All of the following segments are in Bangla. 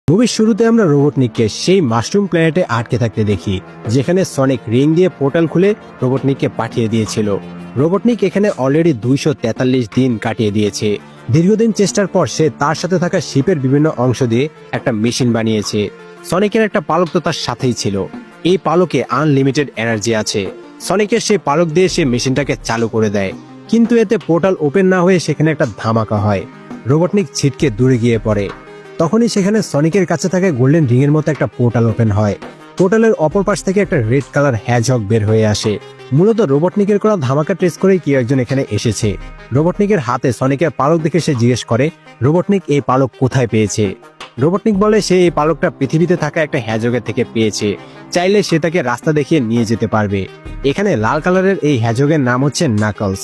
মুভির শুরুতে আমরা রোবটনিককে সেই মাশরুম প্ল্যানেটে আটকে থাকতে দেখি, যেখানে সনিক রিং দিয়ে পোর্টাল খুলে রোবটনিককে পাঠিয়ে দিয়েছিল। রোবটনিক এখানে অলরেডি 243 দিন কাটিয়ে দিয়েছে। দীর্ঘদিন চেষ্টার পর সে তার সাথে থাকা শিপের বিভিন্ন অংশ দিয়ে একটা মেশিন বানিয়েছে। সনিকের একটা পালক তো তার সাথেই ছিল। এই পালকে আনলিমিটেড এনার্জি আছে। সনিকের সেই পালক দিয়ে সে মেশিনটাকে চালু করে দেয়, কিন্তু এতে পোর্টাল ওপেন না হয়ে সেখানে একটা ধামাকা হয়। রোবটনিক ছিটকে দূরে গিয়ে পড়ে। তখনই সেখানে সনিকের কাছে থাকা গোল্ডেন রিং এর মতো একটা পোর্টাল ওপেন হয়। পোর্টালের অপর পাশ থেকে একটা রেড কালার হ্যাজহগ বের হয়ে আসে। মূলত রোবটনিকের করা ধামাকা ট্রেস করেই কেউ একজন এখানে এসেছে। রোবটনিকের হাতে সনিকের পালক দেখে সে জিজ্ঞেস করে রোবটনিক এই পালক কোথায় পেয়েছে। রোবটনিক বলে সে এই পালকটা পৃথিবীতে থাকা একটা হ্যাজগের থেকে পেয়েছে, চাইলে সে তাকে রাস্তা দেখিয়ে নিয়ে যেতে পারবে। এখানে লাল কালারের এই হ্যাজগের নাম হচ্ছে নাকলস।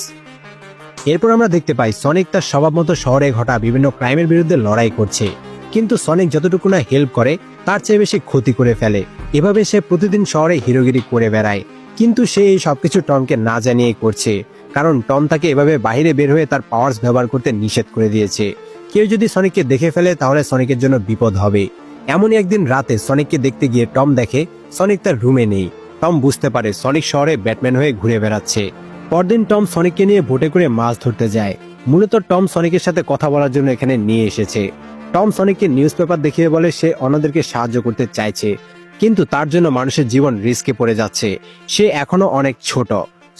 এরপর আমরা দেখতে পাই সনিক তার স্বভাব মতো শহরে ঘটা বিভিন্ন ক্রাইমের বিরুদ্ধে লড়াই করছে, কিন্তু সনিক যতটুকু না হেল্প করে তার চেয়ে বেশি ক্ষতি করে ফেলে। এভাবে সে প্রতিদিন শহরে হিরোগিরি করে বেড়ায়, কিন্তু সে এই সবকিছু টমকে না জানিয়েই করছে, কারণ টম তাকে এভাবে বাইরে বের হয়ে তার পাওয়ার্স ব্যবহার করতে নিষেধ করে দিয়েছে। কেউ যদি সনিককে দেখে ফেলে তাহলে সনিকের জন্য বিপদ হবে। এমনই একদিন রাতে সনিককে দেখতে গিয়ে টম দেখে সনিক তার রুমে নেই। টম বুঝতে পারে সনিক শহরে ব্যাটম্যান হয়ে ঘুরে বেড়াচ্ছে। পরদিন টম সনিককে নিয়ে বোটে করে মাছ ধরতে যায়। মূলত টম সনিকের সাথে কথা বলার জন্য এখানে নিয়ে এসেছে। টম সনিককে নিউজ পেপার দেখিয়ে বলে সে অন্যদেরকে সাহায্য করতে চাইছে, কিন্তু তার জন্য মানুষের জীবন রিস্কে পড়ে যাচ্ছে। সে এখনো অনেক ছোট।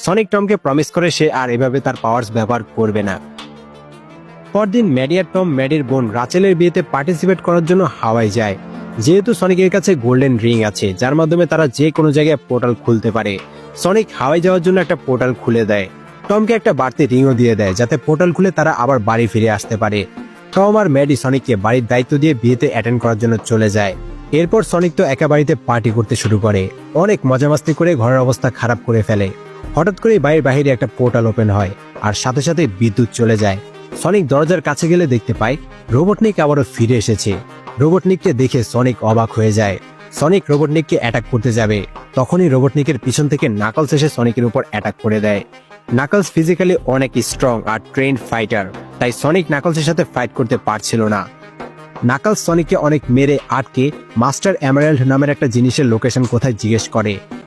সনিক টমকে প্রমিস করে সে আর এভাবে তার পাওয়ার্স ব্যবহার করবে না। পরদিন ম্যাডি আর টম ম্যাডির বোন রাচেলের বিয়েতে পার্টিসিপেট করার জন্য হাওয়ায় যায়। যেহেতু সনিকের কাছে গোল্ডেন রিং আছে, যার মাধ্যমে তারা যে কোনো জায়গায় পোর্টাল খুলতে পারে, সনিক হাওয়ায় যাওয়ার জন্য একটা পোর্টাল খুলে দেয়। টমকে একটা বাড়তি রিংও দিয়ে দেয়, যাতে পোর্টাল খুলে তারা আবার বাড়ি ফিরে আসতে পারে। টম আর ম্যাডি সনিককে বাড়ির দায়িত্ব দিয়ে বিয়েতে অ্যাটেন্ড করার জন্য চলে যায়। এরপর সনিক তো একা বাড়িতে পার্টি করতে শুরু করে, অনেক মজামাস্তি করে ঘরের অবস্থা খারাপ করে ফেলে। হঠাৎ করে বাড়ির বাইরে একটা পোর্টাল ওপেন হয়, আর সাথে সাথে বিদ্যুৎ চলে যায়। সনিক দরজার কাছে গেলে দেখতে পায় রোবটনিক আবারও ফিরে এসেছে। রোবটনিককে দেখে সনিক অবাক হয়ে যায়। সনিক রোবটনিককে অ্যাটাক করতে যাবে, তখনই রোবটনিকের পিছন থেকে নাকলস এসে সনিকের উপর অ্যাটাক করে দেয়। নাকলস ফিজিক্যালি অনেক স্ট্রং আর ট্রেন্ড ফাইটার, তাই সনিক নাকলসের সাথে ফাইট করতে পারছিল না। নাকলস সনিককে অনেক মেরে আটকে মাস্টার এমারেল্ড নামের একটা জিনিসের লোকেশন কোথায় জিজ্ঞেস করে।